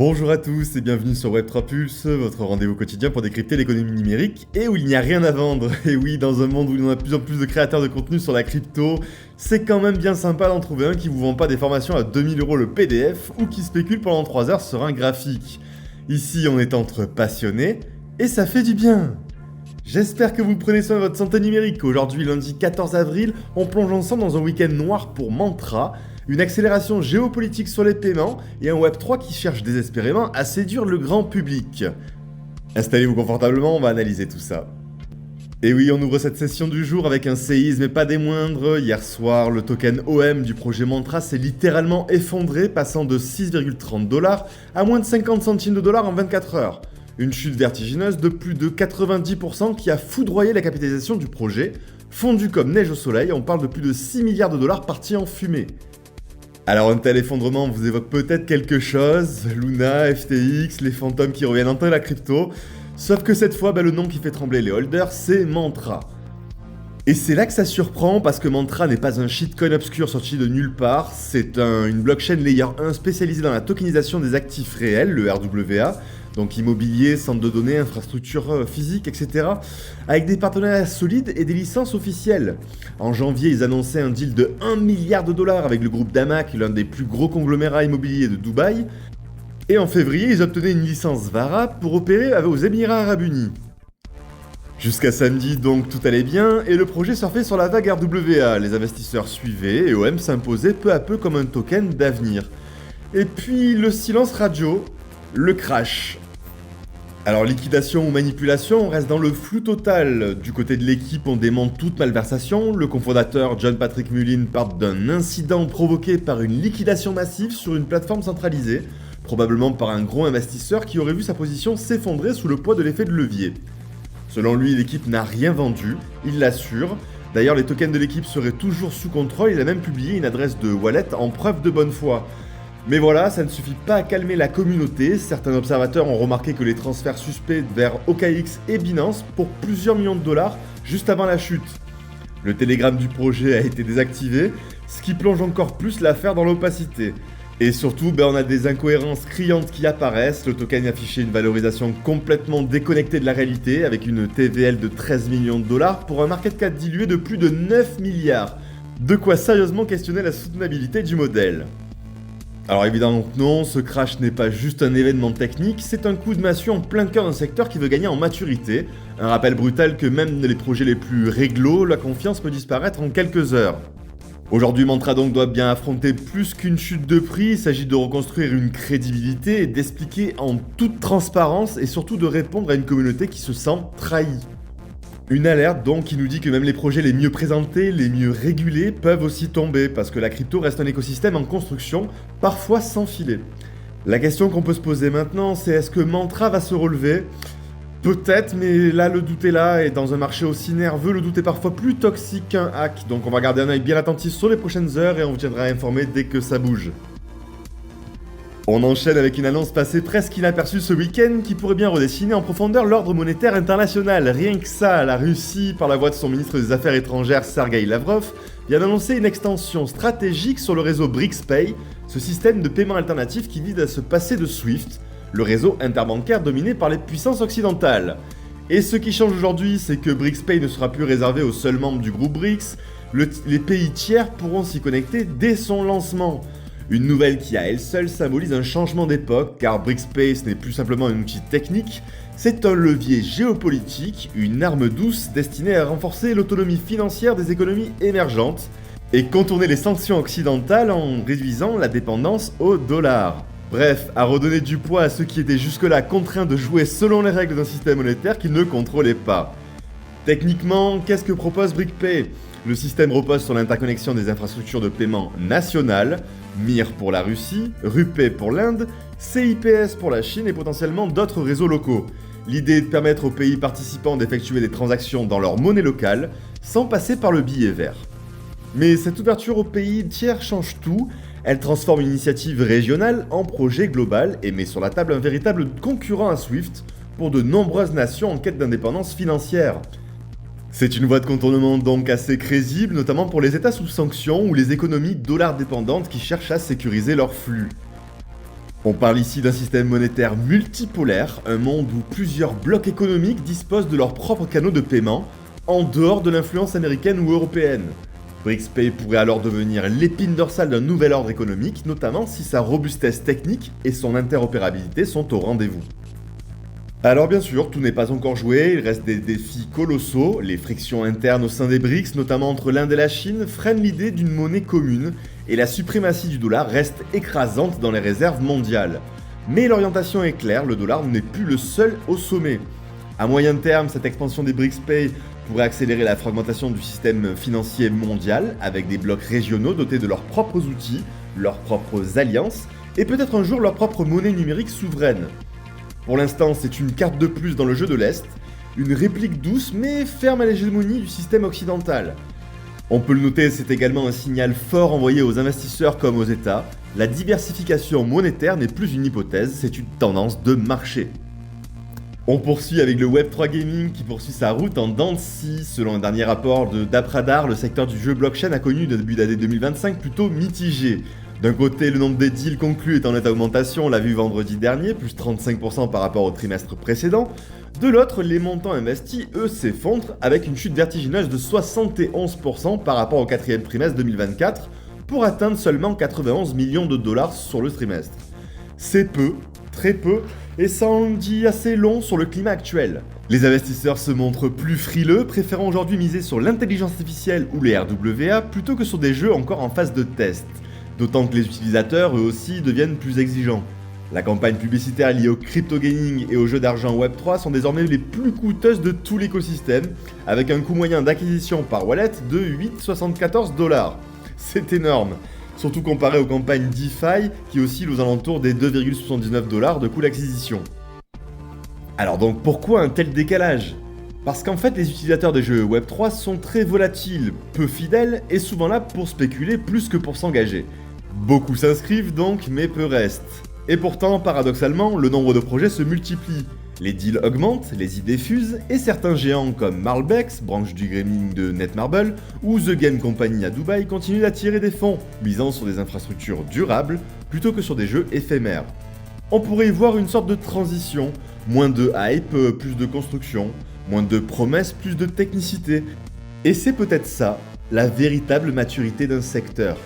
Bonjour à tous et bienvenue sur Web3 Pulse, votre rendez-vous quotidien pour décrypter l'économie numérique et où il n'y a rien à vendre. Et oui, dans un monde où il y en a de plus en plus de créateurs de contenu sur la crypto, c'est quand même bien sympa d'en trouver un qui vous vend pas des formations à 2000€ le PDF ou qui spécule pendant 3 heures sur un graphique. Ici, on est entre passionnés et ça fait du bien. J'espère que vous prenez soin de votre santé numérique. Aujourd'hui, lundi 14 avril, on plonge ensemble dans un week-end noir pour Mantra, une accélération géopolitique sur les paiements et un Web3 qui cherche désespérément à séduire le grand public. Installez-vous confortablement, on va analyser tout ça. Et oui, on ouvre cette session du jour avec un séisme et pas des moindres. Hier soir, le token OM du projet Mantra s'est littéralement effondré, passant de 6,30$ à moins de 50 centimes de dollars en 24 heures. Une chute vertigineuse de plus de 90% qui a foudroyé la capitalisation du projet. Fondu comme neige au soleil, on parle de plus de 6 milliards de dollars partis en fumée. Alors un tel effondrement vous évoque peut-être quelque chose, Luna, FTX, les fantômes qui reviennent hanter la crypto, sauf que cette fois, le nom qui fait trembler les holders, c'est Mantra. Et c'est là que ça surprend parce que Mantra n'est pas un shitcoin obscur sorti de nulle part, c'est une blockchain layer 1 spécialisée dans la tokenisation des actifs réels, le RWA, donc immobilier, centre de données, infrastructures physiques, etc., avec des partenariats solides et des licences officielles. En janvier, ils annonçaient un deal de 1 milliard de dollars avec le groupe Damac, l'un des plus gros conglomérats immobiliers de Dubaï, et en février, ils obtenaient une licence VARA pour opérer aux Émirats Arabes Unis. Jusqu'à samedi, donc, tout allait bien, et le projet surfait sur la vague RWA, les investisseurs suivaient, et OM s'imposait peu à peu comme un token d'avenir. Et puis, le silence radio, le crash. Alors liquidation ou manipulation, on reste dans le flou total. Du côté de l'équipe, on démente toute malversation. Le cofondateur John Patrick Mullin part d'un incident provoqué par une liquidation massive sur une plateforme centralisée, probablement par un gros investisseur qui aurait vu sa position s'effondrer sous le poids de l'effet de levier. Selon lui, l'équipe n'a rien vendu, il l'assure. D'ailleurs, les tokens de l'équipe seraient toujours sous contrôle, il a même publié une adresse de wallet en preuve de bonne foi. Mais voilà, ça ne suffit pas à calmer la communauté, certains observateurs ont remarqué que les transferts suspects vers OKX et Binance pour plusieurs millions de dollars juste avant la chute. Le télégramme du projet a été désactivé, ce qui plonge encore plus l'affaire dans l'opacité. Et surtout, on a des incohérences criantes qui apparaissent, le token affichait une valorisation complètement déconnectée de la réalité, avec une TVL de 13 millions de dollars pour un market cap dilué de plus de 9 milliards. De quoi sérieusement questionner la soutenabilité du modèle. Alors évidemment que non, ce crash n'est pas juste un événement technique, c'est un coup de massue en plein cœur d'un secteur qui veut gagner en maturité. Un rappel brutal que même dans les projets les plus réglo, la confiance peut disparaître en quelques heures. Aujourd'hui, Mantra donc doit bien affronter plus qu'une chute de prix, il s'agit de reconstruire une crédibilité et d'expliquer en toute transparence et surtout de répondre à une communauté qui se sent trahie. Une alerte donc qui nous dit que même les projets les mieux présentés, les mieux régulés peuvent aussi tomber parce que la crypto reste un écosystème en construction, parfois sans filet. La question qu'on peut se poser maintenant, c'est est-ce que Mantra va se relever ? Peut-être, mais là le doute est là et dans un marché aussi nerveux, le doute est parfois plus toxique qu'un hack. Donc on va garder un œil bien attentif sur les prochaines heures et on vous tiendra informé dès que ça bouge. On enchaîne avec une annonce passée presque inaperçue ce week-end qui pourrait bien redessiner en profondeur l'ordre monétaire international. Rien que ça, la Russie, par la voix de son ministre des Affaires étrangères Sergueï Lavrov, vient d'annoncer une extension stratégique sur le réseau BRICS-Pay, ce système de paiement alternatif qui vise à se passer de SWIFT, le réseau interbancaire dominé par les puissances occidentales. Et ce qui change aujourd'hui, c'est que BRICS-Pay ne sera plus réservé aux seuls membres du groupe BRICS, les pays tiers pourront s'y connecter dès son lancement. Une nouvelle qui à elle seule symbolise un changement d'époque, car BRICS-Pay n'est plus simplement un outil technique, c'est un levier géopolitique, une arme douce destinée à renforcer l'autonomie financière des économies émergentes et contourner les sanctions occidentales en réduisant la dépendance au dollar. Bref, à redonner du poids à ceux qui étaient jusque-là contraints de jouer selon les règles d'un système monétaire qu'ils ne contrôlaient pas. Techniquement, qu'est-ce que propose BRICS-Pay ? Le système repose sur l'interconnexion des infrastructures de paiement nationales, MIR pour la Russie, RuPay pour l'Inde, CIPS pour la Chine et potentiellement d'autres réseaux locaux. L'idée est de permettre aux pays participants d'effectuer des transactions dans leur monnaie locale, sans passer par le billet vert. Mais cette ouverture aux pays tiers change tout, elle transforme une initiative régionale en projet global et met sur la table un véritable concurrent à SWIFT pour de nombreuses nations en quête d'indépendance financière. C'est une voie de contournement donc assez crédible, notamment pour les États sous sanction ou les économies dollars dépendantes qui cherchent à sécuriser leurs flux. On parle ici d'un système monétaire multipolaire, un monde où plusieurs blocs économiques disposent de leurs propres canaux de paiement, en dehors de l'influence américaine ou européenne. BRICS-Pay pourrait alors devenir l'épine dorsale d'un nouvel ordre économique, notamment si sa robustesse technique et son interopérabilité sont au rendez-vous. Alors bien sûr, tout n'est pas encore joué, il reste des défis colossaux, les frictions internes au sein des BRICS, notamment entre l'Inde et la Chine, freinent l'idée d'une monnaie commune, et la suprématie du dollar reste écrasante dans les réserves mondiales. Mais l'orientation est claire, le dollar n'est plus le seul au sommet. À moyen terme, cette expansion des BRICS-Pay pourrait accélérer la fragmentation du système financier mondial, avec des blocs régionaux dotés de leurs propres outils, leurs propres alliances, et peut-être un jour leur propre monnaie numérique souveraine. Pour l'instant, c'est une carte de plus dans le jeu de l'Est, une réplique douce mais ferme à l'hégémonie du système occidental. On peut le noter, c'est également un signal fort envoyé aux investisseurs comme aux États. La diversification monétaire n'est plus une hypothèse, c'est une tendance de marché. On poursuit avec le Web3 Gaming qui poursuit sa route en dents de scie. Selon un dernier rapport de Dapradar, le secteur du jeu blockchain a connu le début d'année 2025 plutôt mitigé. D'un côté, le nombre des deals conclus est en nette augmentation, on l'a vu vendredi dernier, plus 35% par rapport au trimestre précédent. De l'autre, les montants investis, eux, s'effondrent avec une chute vertigineuse de 71% par rapport au quatrième trimestre 2024, pour atteindre seulement 91 millions de dollars sur le trimestre. C'est peu, très peu, et ça en dit assez long sur le climat actuel. Les investisseurs se montrent plus frileux, préférant aujourd'hui miser sur l'intelligence artificielle ou les RWA plutôt que sur des jeux encore en phase de test. D'autant que les utilisateurs, eux aussi, deviennent plus exigeants. La campagne publicitaire liée au crypto gaming et aux jeux d'argent Web3 sont désormais les plus coûteuses de tout l'écosystème, avec un coût moyen d'acquisition par wallet de 8,74 $. C'est énorme, surtout comparé aux campagnes DeFi qui oscillent aux alentours des 2,79 $ de coût d'acquisition. Alors donc pourquoi un tel décalage ? Parce qu'en fait les utilisateurs des jeux Web3 sont très volatiles, peu fidèles et souvent là pour spéculer plus que pour s'engager. Beaucoup s'inscrivent donc, mais peu restent. Et pourtant, paradoxalement, le nombre de projets se multiplie. Les deals augmentent, les idées fusent, et certains géants comme Marlbex, branche du gaming de Netmarble, ou The Game Company à Dubaï continuent d'attirer des fonds, misant sur des infrastructures durables plutôt que sur des jeux éphémères. On pourrait y voir une sorte de transition, moins de hype, plus de construction, moins de promesses, plus de technicité. Et c'est peut-être ça, la véritable maturité d'un secteur.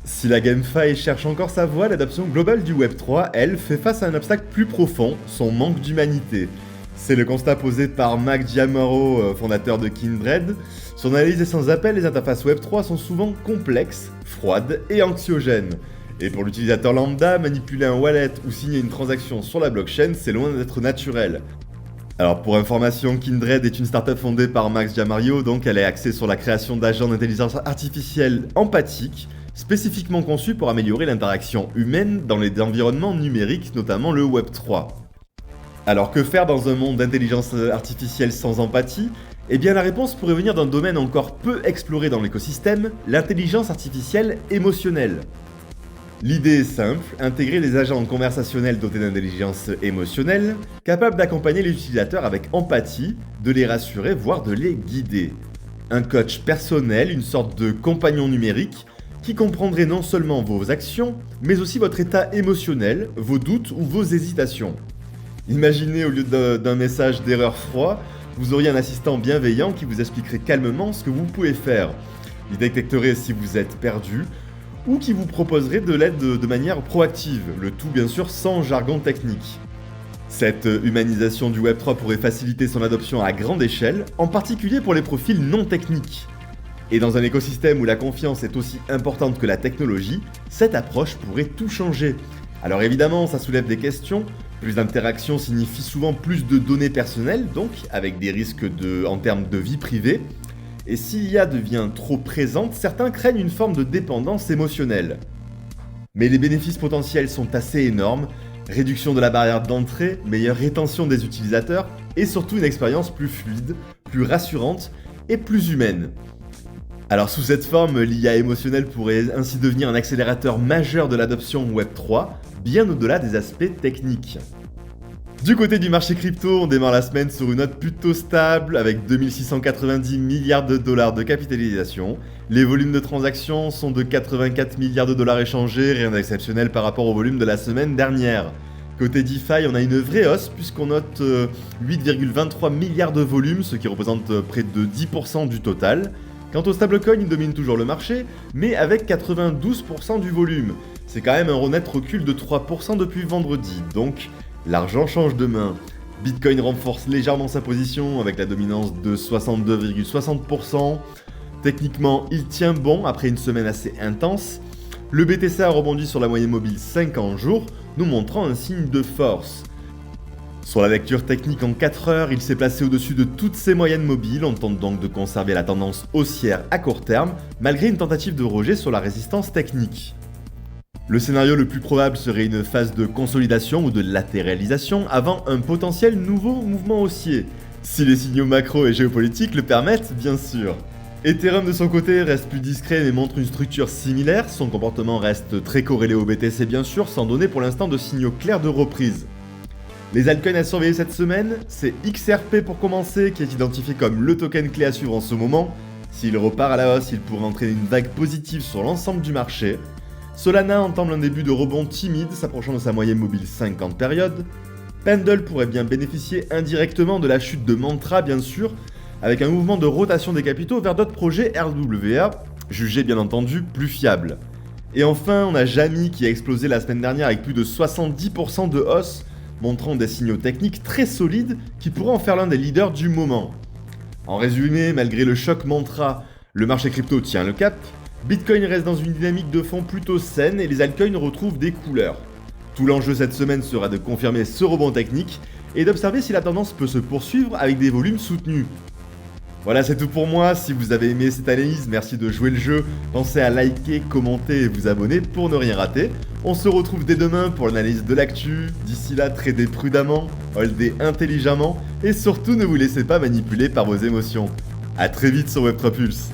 Si la GameFi cherche encore sa voie, l'adoption globale du Web3, elle, fait face à un obstacle plus profond, son manque d'humanité. C'est le constat posé par Mac Diamaro, fondateur de Kindred. Son analyse est sans appel, les interfaces Web3 sont souvent complexes, froides et anxiogènes. Et pour l'utilisateur lambda, manipuler un wallet ou signer une transaction sur la blockchain, c'est loin d'être naturel. Alors pour information, Kindred est une startup fondée par Max Diamario, donc elle est axée sur la création d'agents d'intelligence artificielle empathiques, spécifiquement conçus pour améliorer l'interaction humaine dans les environnements numériques, notamment le Web3. Alors que faire dans un monde d'intelligence artificielle sans empathie ? Eh bien la réponse pourrait venir d'un domaine encore peu exploré dans l'écosystème, l'intelligence artificielle émotionnelle. L'idée est simple, intégrer des agents conversationnels dotés d'intelligence émotionnelle, capables d'accompagner les utilisateurs avec empathie, de les rassurer, voire de les guider. Un coach personnel, une sorte de compagnon numérique, qui comprendrait non seulement vos actions, mais aussi votre état émotionnel, vos doutes ou vos hésitations. Imaginez au lieu d'un message d'erreur froid, vous auriez un assistant bienveillant qui vous expliquerait calmement ce que vous pouvez faire. Il détecterait si vous êtes perdu, ou qui vous proposerait de l'aide de manière proactive, le tout bien sûr sans jargon technique. Cette humanisation du Web3 pourrait faciliter son adoption à grande échelle, en particulier pour les profils non techniques. Et dans un écosystème où la confiance est aussi importante que la technologie, cette approche pourrait tout changer. Alors évidemment, ça soulève des questions. Plus d'interactions signifie souvent plus de données personnelles, donc avec des risques en termes de vie privée. Et si l'IA devient trop présente, certains craignent une forme de dépendance émotionnelle. Mais les bénéfices potentiels sont assez énormes. Réduction de la barrière d'entrée, meilleure rétention des utilisateurs, et surtout une expérience plus fluide, plus rassurante et plus humaine. Alors sous cette forme, l'IA émotionnelle pourrait ainsi devenir un accélérateur majeur de l'adoption Web3, bien au-delà des aspects techniques. Du côté du marché crypto, on démarre la semaine sur une note plutôt stable avec 2690 milliards de dollars de capitalisation. Les volumes de transactions sont de 84 milliards de dollars échangés, rien d'exceptionnel par rapport au volume de la semaine dernière. Côté DeFi, on a une vraie hausse puisqu'on note 8,23 milliards de volume, ce qui représente près de 10% du total. Quant au stablecoin, il domine toujours le marché, mais avec 92% du volume. C'est quand même un net recul de 3% depuis vendredi, donc l'argent change de main. Bitcoin renforce légèrement sa position avec la dominance de 62,60%. Techniquement, il tient bon après une semaine assez intense. Le BTC a rebondi sur la moyenne mobile 50 jours, nous montrant un signe de force. Sur la lecture technique en 4 heures, il s'est placé au-dessus de toutes ses moyennes mobiles, on tente donc de conserver la tendance haussière à court terme, malgré une tentative de rejet sur la résistance technique. Le scénario le plus probable serait une phase de consolidation ou de latéralisation avant un potentiel nouveau mouvement haussier, si les signaux macro et géopolitiques le permettent bien sûr. Ethereum de son côté reste plus discret mais montre une structure similaire, son comportement reste très corrélé au BTC bien sûr, sans donner pour l'instant de signaux clairs de reprise. Les altcoins à surveiller cette semaine, c'est XRP pour commencer, qui est identifié comme le token clé à suivre en ce moment. S'il repart à la hausse, il pourrait entraîner une vague positive sur l'ensemble du marché. Solana entame un début de rebond timide, s'approchant de sa moyenne mobile 50 périodes. Pendle pourrait bien bénéficier indirectement de la chute de Mantra bien sûr, avec un mouvement de rotation des capitaux vers d'autres projets RWA, jugés bien entendu plus fiables. Et enfin, on a Jami qui a explosé la semaine dernière avec plus de 70% de hausse, montrant des signaux techniques très solides qui pourraient en faire l'un des leaders du moment. En résumé, malgré le choc Mantra, le marché crypto tient le cap, Bitcoin reste dans une dynamique de fond plutôt saine et les altcoins retrouvent des couleurs. Tout l'enjeu cette semaine sera de confirmer ce rebond technique et d'observer si la tendance peut se poursuivre avec des volumes soutenus. Voilà, c'est tout pour moi. Si vous avez aimé cette analyse, merci de jouer le jeu. Pensez à liker, commenter et vous abonner pour ne rien rater. On se retrouve dès demain pour l'analyse de l'actu. D'ici là, tradez prudemment, holdez intelligemment et surtout ne vous laissez pas manipuler par vos émotions. A très vite sur WebTrapulse.